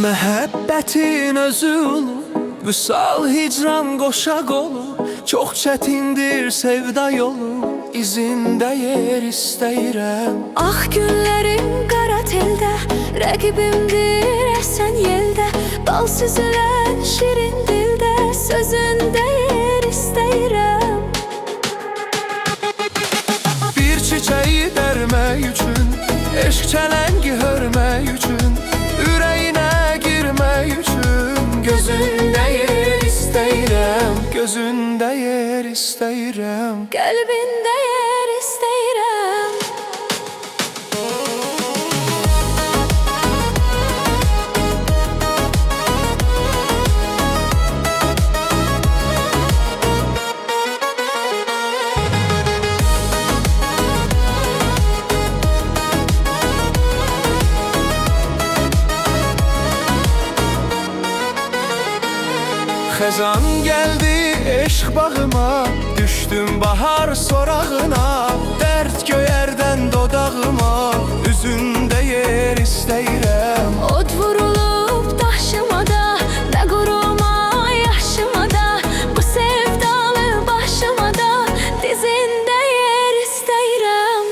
Məhəbbətin özü ulu, vüsal hicran qoşa qolu. Çox çətindir sevda yolu, izində yer istəyirəm. Ah günlərim qara teldə, rəqibimdir əsən yeldə. Bal süzülən şirin dildə, sözündə yer istəyirəm. Bir çiçeği dərmək üçün, eşq çələngi hörmək üçün, ürəyinə girmək üçün, gözündə yer istəyirəm, gözündə yer istəyirəm. Qəlbində yer istəyirəm. Xəzan gəldi eşq bağıma, düşdüm bahar sorağına. Dərd göyərdən dodağıma, üzündə yer istəyirəm. Od vurulub daşıma da, nə quruma yaşıma da. Bu sevdalı başıma da, dizində yer istəyirəm.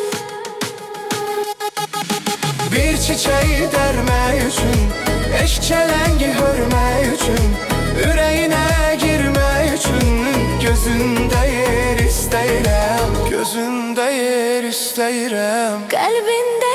Bir çiçeği dərmək üçün, eşq çələngi hörmək üçün, ürəyinə girmək üçün, gözündə yer istəyirəm, gözündə yer istəyirəm. Qəlbində